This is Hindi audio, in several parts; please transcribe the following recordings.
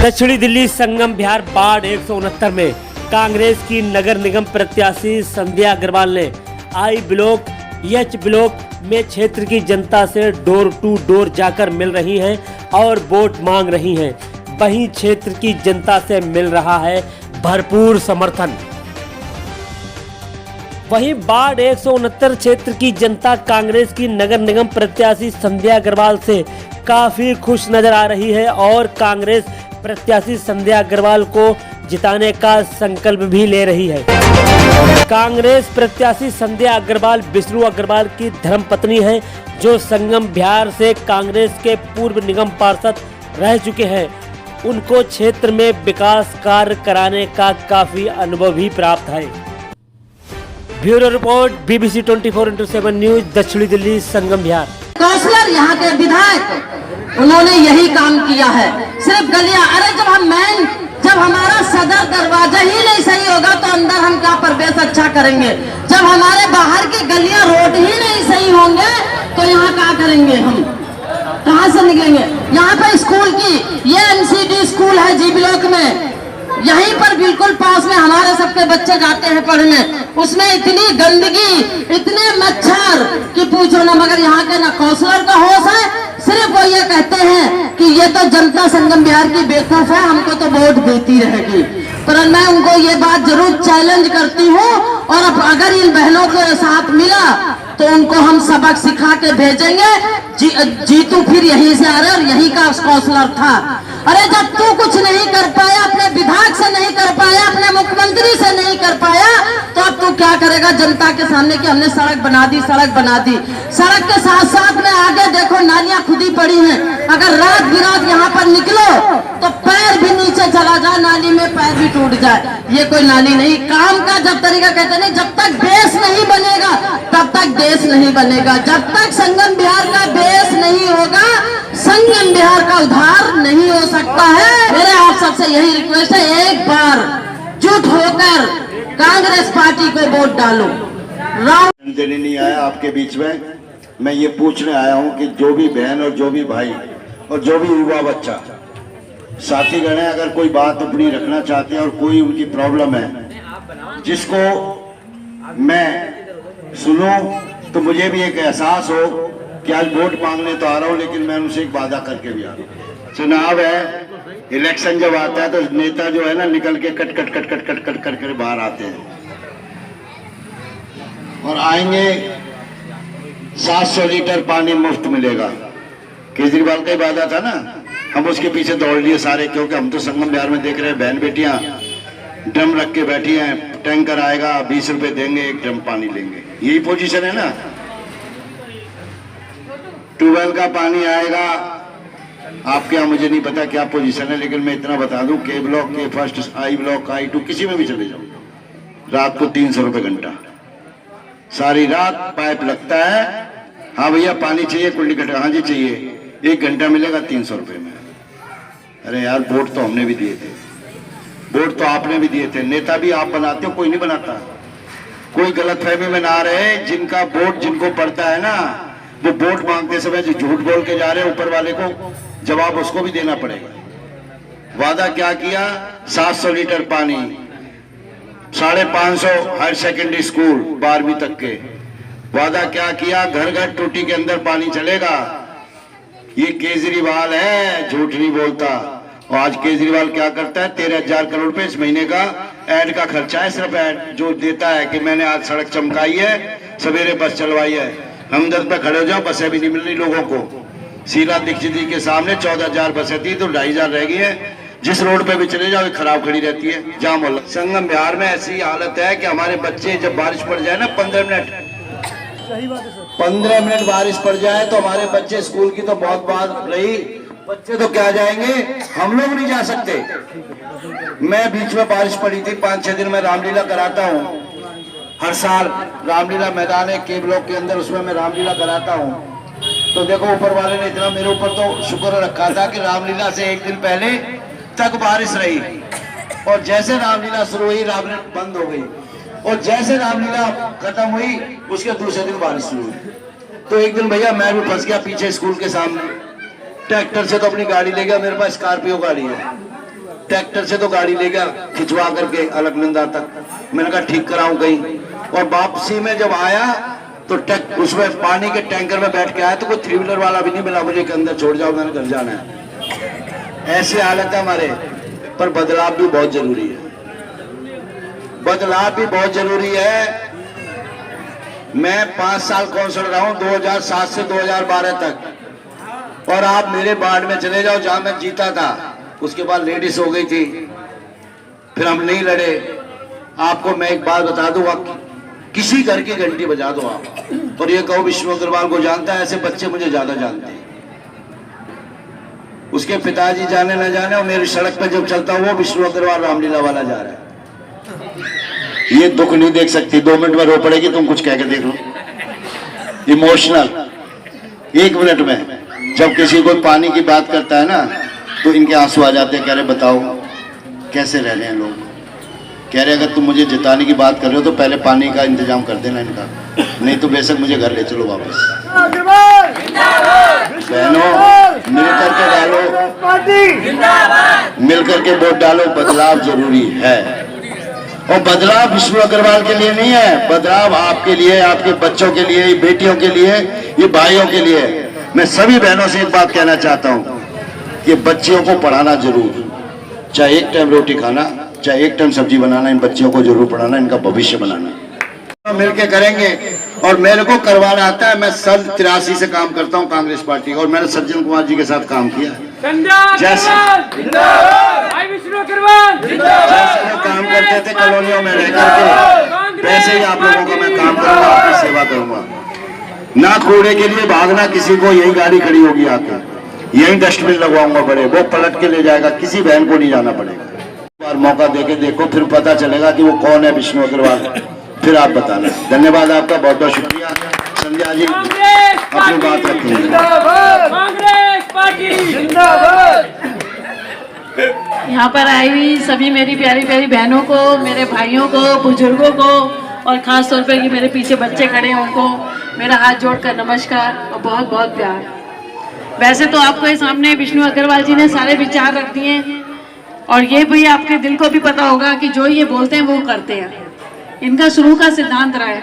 दक्षिणी दिल्ली संगम बिहार वार्ड 169 में कांग्रेस की नगर निगम प्रत्याशी संध्या अग्रवाल ने आई ब्लॉक एच ब्लॉक में क्षेत्र की जनता से डोर टू डोर जाकर मिल रही हैं और वोट मांग रही हैं। वहीं क्षेत्र की जनता से मिल रहा है भरपूर समर्थन। वहीं वार्ड 169 क्षेत्र की जनता कांग्रेस की नगर निगम प्रत्याशी संध्या अग्रवाल से काफी खुश नजर आ रही है और कांग्रेस प्रत्याशी संध्या अग्रवाल को जिताने का संकल्प भी ले रही है। कांग्रेस प्रत्याशी संध्या अग्रवाल विष्णु अग्रवाल की धर्मपत्नी है, जो संगम बिहार से कांग्रेस के पूर्व निगम पार्षद रह चुके हैं। उनको क्षेत्र में विकास कार्य कराने का काफी अनुभव भी प्राप्त है। Bureau report BBC 24x7 news, दक्षिणी दिल्ली संगम बिहार। काउंसलर यहाँ के विधायक उन्होंने यही काम किया है। सिर्फ गलियां, अरे जब हमारा सदर दरवाजा ही नहीं सही होगा तो अंदर हम क्या प्रवेश अच्छा करेंगे। जब हमारे बाहर की गलियां रोड ही नहीं सही होंगे तो यहाँ क्या करेंगे, हम कहाँ से निकलेंगे। यहाँ पे स्कूल की ये NCD स्कूल है जी ब्लॉक में, यहीं पर बिल्कुल पास में हमारे सबके बच्चे जाते हैं पढ़ने। उसमें इतनी गंदगी, इतने मच्छर कि पूछो ना। मगर यहाँ के ना काउंसलर का होश है, सिर्फ वो ये कहते हैं कि ये तो जनता संगम बिहार की बेवकूफ है, हमको तो वोट देती रहेगी। पर मैं उनको ये बात जरूर चैलेंज करती हूँ, और अब अगर इन बहनों के साथ मिला तो उनको हम सबक सिखा के भेजेंगे। जीतू फिर यहीं से आ रहे और यहीं का काउंसलर था। अरे जब तू कुछ नहीं कर पाया, अपने विधायक से नहीं कर पाया, अपने मुख्यमंत्री से नहीं कर पाया, तो अब तू क्या करेगा जनता के सामने कि हमने सड़क बना दी, सड़क बना दी। सड़क के साथ साथ में आगे देखो नालियां खुदी पड़ी हैं। अगर रात बिरात यहाँ पर निकलो तो पैर भी नीचे चला जाए, नाली में पैर भी टूट जाए। ये कोई नाली नहीं। काम का जब तरीका कहते नहीं, जब तक बेस नहीं बनेगा तब तक देश नहीं बनेगा। जब तक संगम बिहार का बेस नहीं होगा, संगम बिहार का उद्धार नहीं हो सकता है। मेरे आप सबसे यही रिक्वेस्ट है, एक बार जुट होकर कांग्रेस पार्टी को वोट डालो। देने नहीं आया आपके बीच में, मैं ये पूछने आया हूँ कि जो भी बहन और जो भी भाई और जो भी युवा बच्चा साथी गण है, अगर कोई बात अपनी रखना चाहते हैं और कोई उनकी प्रॉब्लम है जिसको मैं सुनूं, तो मुझे भी एक एहसास हो कि आज वोट मांगने तो आ रहा हूँ, लेकिन मैं उनसे एक वादा करके भी आ रहा हूँ। चुनाव है, इलेक्शन जब आता है तो नेता जो है ना निकल के cut cut cut cut cut cut cut कर बाहर आते हैं और आएंगे 700 लीटर पानी मुफ्त मिलेगा। केजरीवाल का ही वादा था ना, हम उसके पीछे दौड़ लिए सारे, क्योंकि हम तो संगम बिहार में देख रहे हैं बहन बेटियां ड्रम रख के बैठी हैं, टैंकर आएगा 20 रुपए देंगे, एक ड्रम पानी लेंगे। यही पोजीशन है ना। ट्यूबवेल का पानी आएगा, आपके यहाँ मुझे नहीं पता क्या पोजीशन है, लेकिन मैं इतना बता दूं, के ब्लॉक के फर्स्ट, I ब्लॉक, I2 किसी में भी चले जाओ, रात को 300 रुपए घंटा, सारी रात पाइप लगता है। हाँ भैया पानी चाहिए, कुल्ली कटा, हाँ जी चाहिए, 1 घंटा मिलेगा 300 रुपए में। अरे यार वोट तो हमने भी दिए थे, वोट तो आपने भी दिए थे, नेता भी आप बनाते हो, कोई नहीं बनाता। कोई गलतफहमी में ना रहे, जिनका वोट जिनको पड़ता है ना, वो वोट मांगते समय जो झूठ बोल के जा रहे हैं, ऊपर वाले को जवाब उसको भी देना पड़ेगा। वादा क्या किया, 700 लीटर पानी, 550 हायर सेकेंडरी स्कूल 12वीं तक के। वादा क्या किया, घर घर टूटी के अंदर पानी चलेगा। ये केजरीवाल है, झूठ नहीं बोलता। और आज केजरीवाल क्या करता है, 13,000 करोड़ रुपए इस महीने का ऐड का खर्चा है, सिर्फ ऐड जो देता है कि मैंने आज सड़क चमकाई है, सवेरे बस चलवाई है। हमदर्द पे खड़े हो जाओ, बसें भी नहीं मिल रही लोगों को। शीला दीक्षित जी के सामने 14,000 बसें थी तो 2,500 रह गई है। जिस रोड पे भी चले जाओ खराब खड़ी रहती है, जाम हो। संगम बिहार में ऐसी हालत है कि हमारे बच्चे, जब बारिश पड़ जाए ना 15 मिनट, सही बात है सर, 15 मिनट बारिश पड़ जाए तो हमारे बच्चे, स्कूल की तो बहुत बात रही, बच्चे तो क्या जाएंगे, हम लोग नहीं जा सकते। मैं बीच में बारिश पड़ी थी 5-6 दिन में रामलीला कराता हूँ हर साल। रामलीला मैदान है के ब्लॉक के अंदर, उसमें मैं रामलीला कराता हूँ। तो देखो ऊपर वाले ने इतना मेरे ऊपर तो शुक्र रखा था कि रामलीला से 1 दिन पहले तक बारिश रही, और जैसे रामलीला शुरू हुई रामलीला बंद हो गई, और जैसे रामलीला खत्म हुई उसके दूसरे दिन बारिश शुरू हुई। तो एक दिन भैया मैं भी फंस गया पीछे स्कूल के सामने, ट्रैक्टर से तो अपनी गाड़ी ले गया, मेरे पास स्कॉर्पियो गाड़ी है, ट्रैक्टर से तो गाड़ी ले गया खिंचवा करके अलकनंदा तक। मैंने कहा ठीक कराऊं कहीं, और वापसी में जब आया तो उसमें पानी के टैंकर में बैठ के आया तो कोई 3 व्हीलर वाला भी नहीं मिला मुझे कि अंदर छोड़ जाओ, मैंने घर जाना है। ऐसे हालत है हमारे। पर बदलाव भी बहुत जरूरी है, बदलाव भी बहुत जरूरी है। मैं 5 साल काउंसलर रहा हूं 2007 से 2012 तक, और आप मेरे वार्ड में चले जाओ जहां मैं जीता था, उसके बाद लेडीज हो गई थी, फिर हम नहीं लड़े। आपको मैं एक बात बता दूंगा, किसी घर की घंटी बजा दो आप और ये कहो विष्णु अग्रवाल को जानता है, ऐसे बच्चे मुझे ज्यादा जानते हैं। उसके पिताजी जाने न जाने, और मेरी सड़क पे जब चलता हूं वो विष्णु अग्रवाल रामलीला वाला जा रहा है। ये दुख नहीं देख सकती, 2 मिनट में रो पड़ेगी, तुम कुछ कह के देख लो। इमोशनल 1 मिनट में जब किसी को पानी की बात करता है ना तो इनके आंसू आ जाते हैं। कह रहे बताओ कैसे रह रहे हैं लोग। कह रहे अगर तुम मुझे जिताने की बात कर रहे हो तो पहले पानी का इंतजाम कर देना इनका, नहीं तो बेशक मुझे घर ले चलो वापस। बहनों मिल करके डालो, मिल करके वोट डालो। बदलाव जरूरी है, और बदलाव विष्णु अग्रवाल के लिए नहीं है, बदलाव आपके लिए, आपके बच्चों के लिए, बेटियों के लिए, ये भाइयों के लिए। मैं सभी बहनों से एक बात कहना चाहता हूं कि बच्चियों को पढ़ाना जरूर, चाहे 1 टाइम रोटी खाना, चाहे 1 टाइम सब्जी बनाना, इन बच्चियों को जरूर पढ़ाना, इनका भविष्य बनाना। मिलके करेंगे, और मेरे को करवाना आता है। मैं सन 83 से काम करता हूं कांग्रेस पार्टी, और मैंने सज्जन कुमार जी के साथ काम किया। जैसे वो काम करते थे कॉलोनियों में रह करके, वैसे ही आप लोगों का मैं काम करूंगा, आपकी सेवा करूंगा। ना कूड़े के लिए भागना किसी को, यही गाड़ी खड़ी होगी आके, यही डस्टबिन लगवाऊंगा बड़े, वो पलट के ले जाएगा, किसी बहन को नहीं जाना पड़ेगा। बार मौका देके देखो, फिर पता चलेगा कि वो कौन है विष्णु अग्रवाल, फिर आप बताना। धन्यवाद आपका, बहुत बहुत शुक्रिया। संध्या जी अपनी बात रखेंगे। यहाँ पर आई हुई सभी मेरी प्यारी प्यारी बहनों को, मेरे भाइयों को, बुजुर्गों को, और खास तौर पे कि मेरे पीछे बच्चे खड़े हैं उनको मेरा हाथ जोड़कर नमस्कार और बहुत बहुत प्यार। वैसे तो आपके सामने विष्णु अग्रवाल जी ने सारे विचार रख दिए, और ये भी आपके दिल को भी पता होगा कि जो ये बोलते हैं वो करते हैं। इनका शुरू का सिद्धांत रहा है।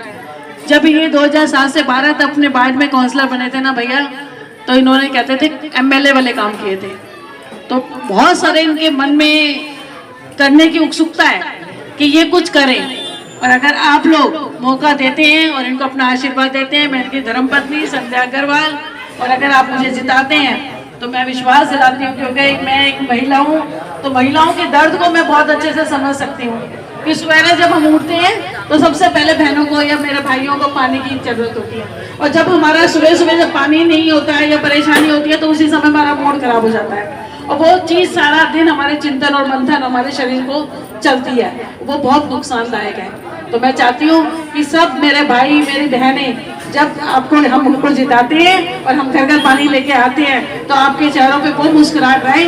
जब ये 2007 से 12 तक अपने वार्ड में काउंसलर बने थे ना भैया, तो इन्होंने कहते थे MLA वाले काम किए थे। तो बहुत सारे इनके मन में करने की उत्सुकता है कि ये कुछ करें, और अगर आप लोग मौका देते हैं और इनको अपना आशीर्वाद देते हैं, मैं इनकी धर्मपत्नी संध्या अग्रवाल, और अगर आप मुझे जिताते हैं तो मैं विश्वास दिलाती हूँ, क्योंकि मैं एक महिला हूँ, तो महिलाओं के दर्द को मैं बहुत अच्छे से समझ सकती हूँ कि सवेरे जब हम उठते हैं तो सबसे पहले बहनों को या मेरे भाइयों को पानी की जरूरत होती है, और जब हमारा सुबह सुबह जब पानी नहीं होता है या परेशानी होती है तो उसी समय हमारा मूड खराब हो जाता है, और वो चीज़ सारा दिन हमारे चिंतन और मंथन हमारे शरीर को चलती है, वो बहुत नुकसानदायक है। तो मैं चाहती हूँ कि सब मेरे भाई मेरी बहनें, जब आपको हम उनको जिताते हैं और हम घर घर पानी लेके आते हैं तो आपके चेहरों पे वो मुस्कुराहट रहे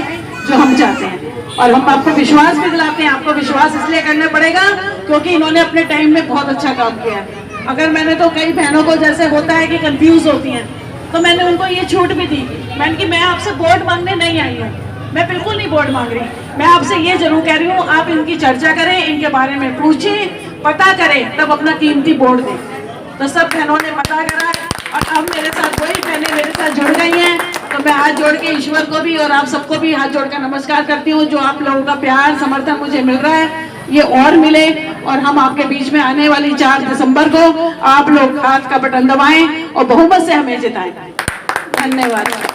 जो हम चाहते हैं, और हम आपको विश्वास भी दिलाते हैं। आपको विश्वास इसलिए करना पड़ेगा क्योंकि इन्होंने अपने टाइम में बहुत अच्छा काम किया है। अगर मैंने तो कई बहनों को जैसे होता है कि कंफ्यूज होती हैं, तो मैंने उनको ये छूट भी दी, मैंने कि मैं आपसे वोट मांगने नहीं आई हूँ, मैं बिल्कुल नहीं वोट मांग रही, मैं आपसे ये जरूर कह रही हूँ आप इनकी चर्चा करें, इनके बारे में पूछें, पता करें, तब अपना कीमती वोट दें। तो सब बहनों ने पता करा, और अब मेरे साथ वही बहनें मेरे साथ जुड़ गई हैं, तो मैं हाथ जोड़ के ईश्वर को भी और आप सबको भी हाथ जोड़कर नमस्कार करती हूँ। जो आप लोगों का प्यार समर्थन मुझे मिल रहा है ये और मिले, और हम आपके बीच में आने वाली 4 दिसंबर को आप लोग हाथ का बटन दबाएं और बहुमत से हमें जिताएं। धन्यवाद।